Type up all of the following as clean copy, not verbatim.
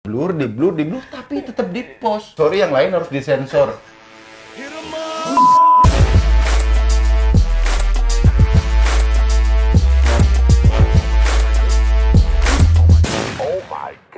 Di blur, tapi tetap di post. Sorry, yang lain harus disensor.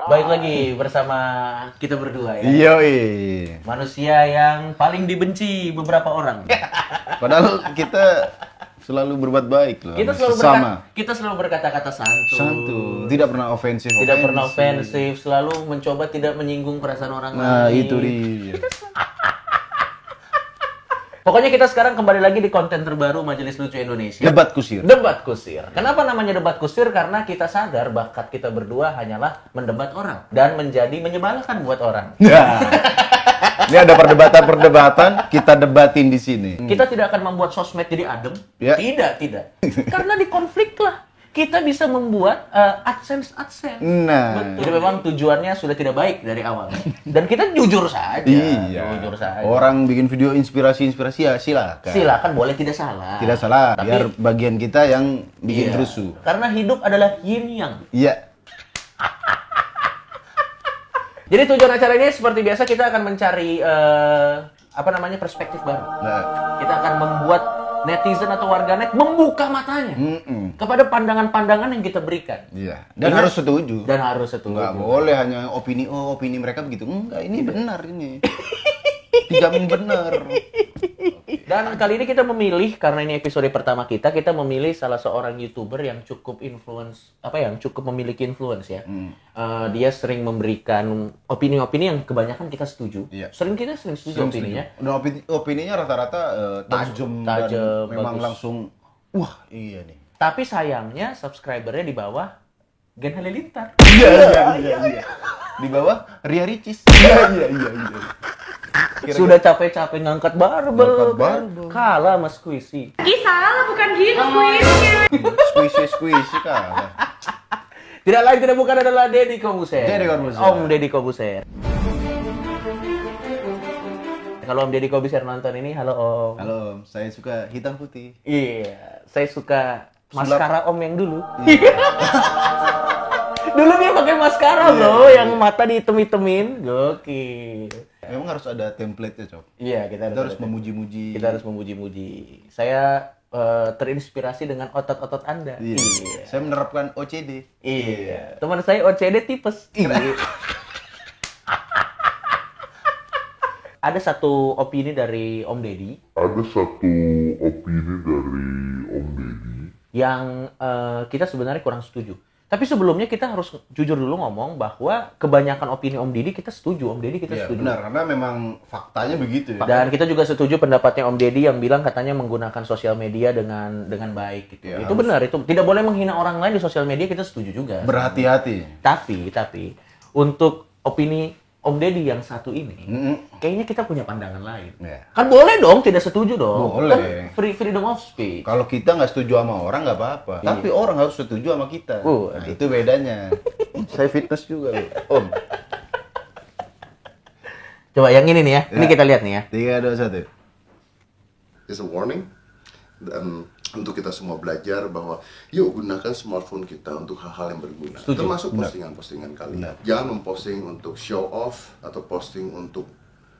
Baik lagi bersama kita berdua ya. Yoi. Manusia yang paling dibenci beberapa orang. Padahal kita selalu berbuat baik loh. Kita selalu berkata-kata santun. Santun. Tidak pernah ofensif. Tidak pernah ofensif, selalu mencoba tidak menyinggung perasaan orang lain. Nah, itu dia. Pokoknya kita sekarang kembali lagi di konten terbaru Majelis Lucu Indonesia. Debat kusir. Debat kusir. Kenapa namanya debat kusir? Karena kita sadar bakat kita berdua hanyalah mendebat orang dan menjadi menyebalkan buat orang. Nah, ini ada perdebatan, kita debatin di sini. Kita tidak akan membuat sosmed jadi adem. Ya. Tidak. Karena di konflik lah kita bisa membuat AdSense. Nah, Jadi memang tujuannya sudah tidak baik dari awal. Dan kita jujur saja. iya. Jujur saja. Orang bikin video inspirasi ya silakan. Silakan, boleh tidak salah. Tidak salah, Tapi, biar bagian kita yang bikin iya. rusuh. Karena hidup adalah yin yang. Iya. Jadi tujuan acara ini seperti biasa kita akan mencari perspektif baru. Nah, Kita akan membuat netizen atau warganet membuka matanya kepada pandangan-pandangan yang kita berikan. iya. Dan Ingat, harus setuju. Nggak boleh hanya opini mereka begitu. Enggak, ini benar ini. Dijamin benar. Dan kali ini kita memilih, karena ini episode pertama kita memilih salah seorang YouTuber yang cukup memiliki influence ya. Dia sering memberikan opini-opini yang kebanyakan kita setuju. Iya. Kita sering setuju opininya. Dan opininya rata-rata tajam dan memang bagus. langsung wah, iya nih. Tapi sayangnya subscribernya di bawah Gen Halilintar. Iya. Di bawah Ria Ricis. Iya. Sudah capek-capek ngangkat barbel. Kalah sama Squishy. Ih salah, bukan gitu kuisnya. Squishy kalah. Tidak lain tidak bukan adalah Deddy Corbuzier. Deddy Corbuzier. Om Deddy Corbuzier. Kalau Om Deddy Corbuzier nonton ini, halo Om. Halo, saya suka hitam putih. Iya, saya suka maskara Om yang dulu. Iya. Dulu dia pakai maskara loh, yang mata dihitem-hitemin. Gokil. Memang harus ada template-nya, Cok. Iya, kita Harus memuji-muji. Kita harus memuji-muji. Saya terinspirasi dengan otot-otot Anda. Iya. Saya menerapkan OCD. Iya. Teman saya OCD tipes. Ada satu opini dari Om Deddy yang kita sebenarnya kurang setuju. Tapi sebelumnya kita harus jujur dulu ngomong bahwa kebanyakan opini Om Deddy kita setuju. Iya, benar, karena memang faktanya begitu ya. Dan kita juga setuju pendapatnya Om Deddy yang bilang katanya menggunakan sosial media dengan baik gitu. Ya, itu benar, itu tidak boleh menghina orang lain di sosial media, kita setuju juga. Berhati-hati. Tapi untuk opini Om Deddy yang satu ini, kayaknya kita punya pandangan lain. Ya. Kan boleh dong, tidak setuju dong. Boleh. Kan freedom of speech. Kalau kita nggak setuju sama orang nggak apa-apa, tapi orang harus setuju sama kita. Nah, itu bedanya. Saya fitness juga, Om. Coba yang ini nih ya, ini kita lihat nih ya. 3, 2, 1. Is a warning dan untuk kita semua belajar bahwa yuk gunakan smartphone kita untuk hal-hal yang berguna. Setuju. Termasuk postingan-postingan kalian. Jangan memposting untuk show off atau posting untuk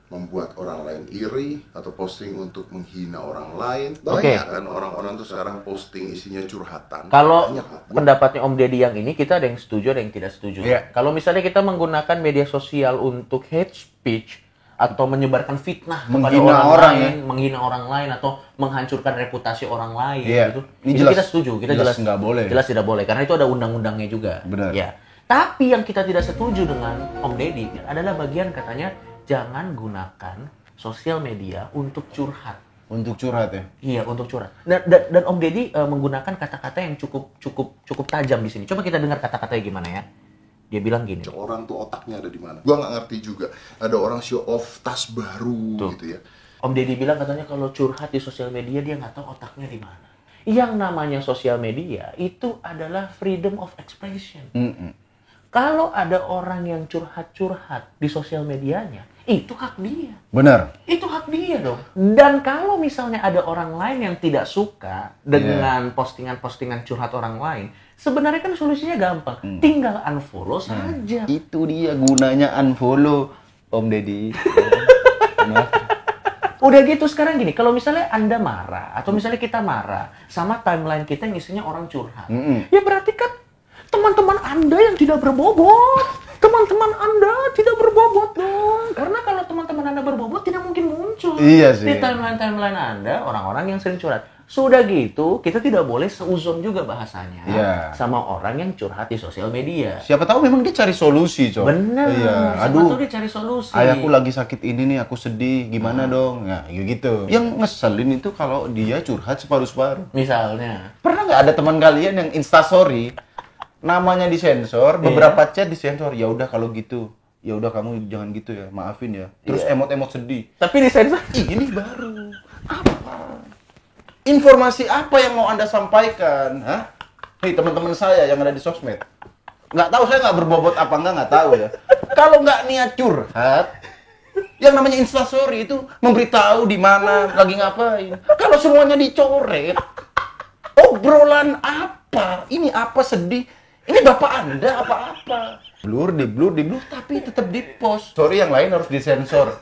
membuat orang lain iri atau posting untuk menghina orang lain. Banyak kan orang-orang tuh sekarang posting isinya curhatan. Kalau Banyak, kan? pendapatnya Om Deddy yang ini, kita ada yang setuju, ada yang tidak setuju. Iya. Kalau misalnya kita menggunakan media sosial untuk hate speech atau menyebarkan fitnah kepada Menghina orang, menghina orang lain atau menghancurkan reputasi orang lain Iya. gitu. Ini Itu jelas- kita setuju, kita jelas jelas nggak boleh. Jelas tidak boleh karena itu ada undang-undangnya juga. Benar. Ya. Tapi yang kita tidak setuju dengan Om Deddy adalah bagian katanya jangan gunakan sosial media untuk curhat. Untuk curhat ya. Iya, untuk curhat. Dan Om Deddy menggunakan kata-kata yang cukup tajam di sini. Coba kita dengar kata-katanya gimana ya. Dia bilang gini. Orang tuh otaknya ada di mana? Gua nggak ngerti juga. Ada orang show off tas baru gitu ya. Om Deddy bilang katanya kalau curhat di sosial media dia nggak tahu otaknya di mana. Yang namanya sosial media itu adalah freedom of expression. Kalau ada orang yang curhat-curhat di sosial medianya, itu hak dia. Benar. Itu hak dia dong. Dan kalau misalnya ada orang lain yang tidak suka dengan postingan-postingan curhat orang lain, sebenarnya kan solusinya gampang. Tinggal unfollow saja. Itu dia gunanya unfollow, Om Deddy. Udah gitu sekarang gini, kalau misalnya Anda marah, atau misalnya kita marah, sama timeline kita yang isinya orang curhat, ya berarti kan teman-teman Anda yang tidak berbobot. Teman-teman Anda tidak berbobot dong. Karena kalau teman-teman Anda berbobot, tidak mungkin muncul Iya sih. di timeline-timeline Anda orang-orang yang sering curhat. Sudah gitu, kita tidak boleh seuzon juga bahasanya sama orang yang curhat di sosial media. Siapa tahu memang dia cari solusi, Cok. Bener. Iya. Siapa tahu dia cari solusi. Ayahku lagi sakit ini nih, aku sedih. Gimana dong? Ya, gitu. Yang ngeselin itu kalau dia curhat separuh-separuh. Misalnya. Pernah nggak ada teman kalian yang instastory namanya disensor, beberapa chat disensor. Ya udah kalau gitu. Ya udah kamu jangan gitu ya, maafin ya. Terus emot-emot sedih. Tapi disensor. Ini baru. Apa? Informasi apa yang mau Anda sampaikan? Hah? Hei teman-teman saya yang ada di sosmed. Nggak tahu, saya nggak berbobot apa nggak tahu ya. Kalau nggak niat curhat, yang namanya instastory itu memberitahu di mana, lagi ngapain. Kalau semuanya dicoret, obrolan apa? Ini apa sedih? Ini bapak Anda apa-apa? Blur, tapi tetap di post. Sorry, yang lain harus disensor.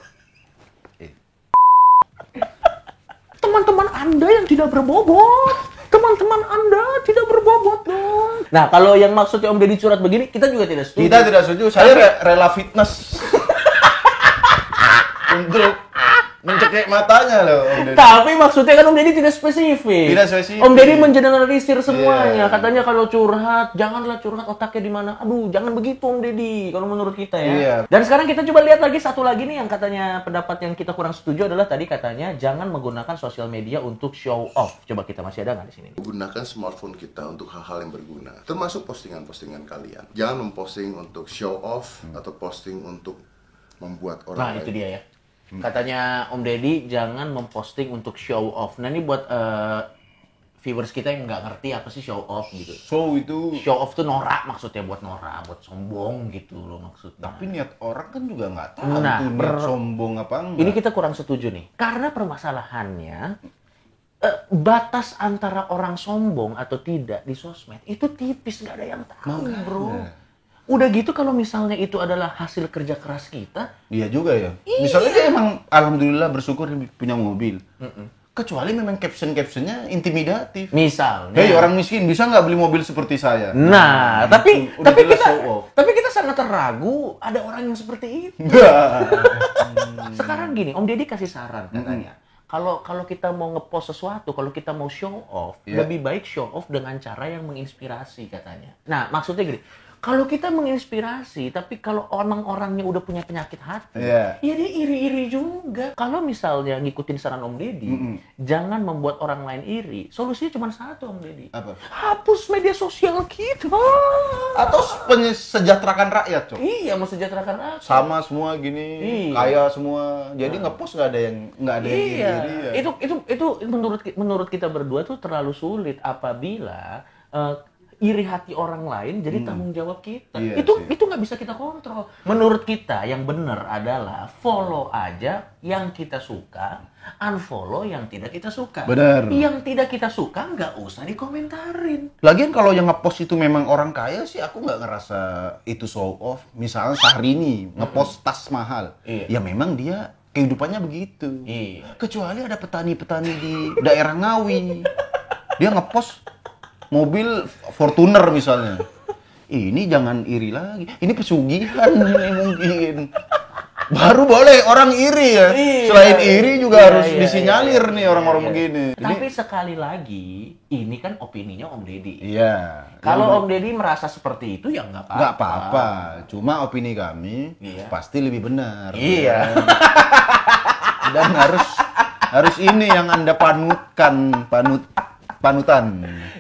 Teman-teman Anda yang tidak berbobot. Teman-teman Anda tidak berbobot dong. Nah, kalau yang maksudnya Om Deddy curhat begini, kita juga tidak setuju. Kita tidak setuju. Saya rela fitness untuk mencekik matanya loh, Om Deddy. Tapi maksudnya kan Om Deddy tidak spesifik. Tidak spesifik. Om Deddy mengeneralisir semuanya. Katanya kalau curhat, janganlah curhat otaknya di mana. Aduh, jangan begitu Om Deddy kalau menurut kita ya. Iya. Dan sekarang kita coba lihat lagi satu lagi nih yang katanya pendapat yang kita kurang setuju adalah tadi katanya jangan menggunakan sosial media untuk show off. Coba kita masih ada nggak di sini? Gunakan smartphone kita untuk hal-hal yang berguna, termasuk postingan-postingan kalian. Jangan memposting untuk show off atau posting untuk membuat orang Nah, lain. itu dia ya. Katanya Om Deddy jangan memposting untuk show off. Nah, ini buat viewers kita yang nggak ngerti apa sih show off gitu. So itu. Show off tuh norak maksudnya, buat norak, buat sombong gitu loh maksudnya. Tapi niat orang kan juga nggak tahu Nah, tuh niat sombong apa enggak. Ini kita kurang setuju nih. Karena permasalahannya batas antara orang sombong atau tidak di sosmed itu tipis, nggak ada yang tahu, bro. Udah gitu kalau misalnya itu adalah hasil kerja keras kita. Iya juga ya. Misalnya dia emang alhamdulillah bersyukur punya mobil. Kecuali memang caption-captionnya intimidatif. Misalnya. Hei orang miskin, bisa nggak beli mobil seperti saya? Nah, tapi udah jelas kita show off. tapi kita sangat terragu ada orang yang seperti itu. Sekarang gini, Om Deddy kasih saran katanya. Kalau kita mau ngepost sesuatu, kalau kita mau show off, lebih baik show off dengan cara yang menginspirasi katanya. Nah, maksudnya gini, kalau kita menginspirasi, tapi kalau orang-orangnya udah punya penyakit hati, ya dia iri-iri juga. Kalau misalnya ngikutin saran Om Deddy, jangan membuat orang lain iri. Solusinya cuma satu, Om Deddy. Apa? Hapus media sosial kita. Atau sejahterakan rakyat, Cok. Iya, mau sejahterakan rakyat. Sama semua gini, kaya semua. Jadi ngepost nggak ada yang iri-iri ya. Itu menurut kita berdua tuh terlalu sulit apabila iri hati orang lain jadi tanggung jawab kita. Iya Itu nggak bisa kita kontrol. Menurut kita yang benar adalah follow aja yang kita suka, unfollow yang tidak kita suka. Benar. Yang tidak kita suka nggak usah dikomentarin. Lagian kalau yang ngepost itu memang orang kaya sih, aku nggak ngerasa itu show off. Misalnya Syahrini ngepost tas mahal, ya memang dia kehidupannya begitu. Kecuali ada petani-petani di daerah Ngawi, dia ngepost mobil Fortuner misalnya. Ini jangan iri lagi. Ini pesugihan ini mungkin. Baru boleh orang iri ya. Selain iri juga harus disinyalir nih orang-orang begini. Tapi sekali lagi, ini kan opininya Om Deddy. Iya. Kalau Om Deddy merasa seperti itu ya nggak apa-apa. Nggak apa-apa. Cuma opini kami pasti lebih benar. Iya. Dan harus ini yang Anda panutan.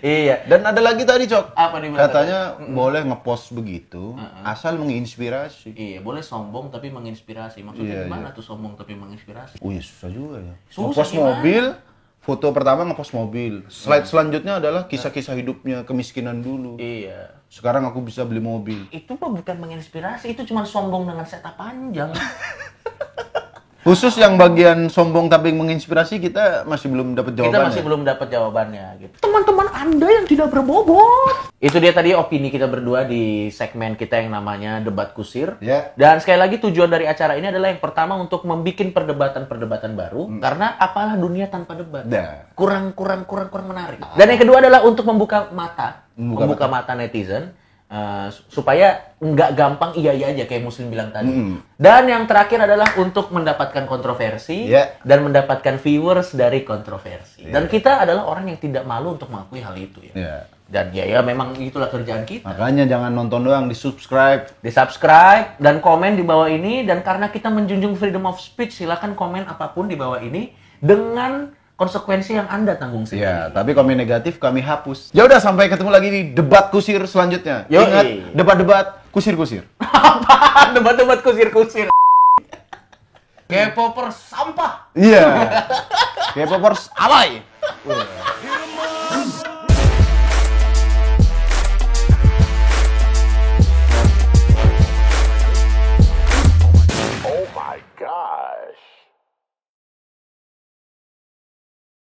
Iya. Dan ada lagi tadi, Cok. Apa nih? Katanya boleh ngepost begitu, asal menginspirasi. Iya, boleh sombong tapi menginspirasi. Maksudnya gimana tuh sombong tapi menginspirasi? Oh iya, susah juga ya. Susah Ngepost gimana? mobil, Foto pertama ngepost mobil. Slide selanjutnya adalah kisah-kisah hidupnya, kemiskinan dulu. Iya. Sekarang aku bisa beli mobil. Itu mah bukan menginspirasi, itu cuma sombong dengan setup panjang. Khusus yang bagian sombong tapi menginspirasi kita masih belum dapat jawabannya. Kita masih belum dapat jawabannya gitu. Teman-teman Anda yang tidak berbobot. Itu dia tadi opini kita berdua di segmen kita yang namanya Debat Kusir. Ya. Dan sekali lagi tujuan dari acara ini adalah yang pertama untuk membuat perdebatan-perdebatan baru. Karena apalah dunia tanpa debat. Dah. Kurang menarik. Dan yang kedua adalah untuk membuka mata netizen. Supaya nggak gampang iya aja kayak Muslim bilang tadi. Dan yang terakhir adalah untuk mendapatkan kontroversi dan mendapatkan viewers dari kontroversi. Dan kita adalah orang yang tidak malu untuk mengakui hal itu ya. Dan ya memang itulah kerjaan kita. Makanya jangan nonton doang, di-subscribe Dan komen di bawah ini. Dan karena kita menjunjung freedom of speech, silakan komen apapun di bawah ini dengan konsekuensi yang Anda tanggung sendiri. Ya, tapi komen negatif kami hapus. Ya udah, sampai ketemu lagi di debat kusir selanjutnya. Yoi. Ingat, debat-debat kusir-kusir. Apaan? Debat-debat kusir-kusir. K-popers sampah. Iya. K-popers alay.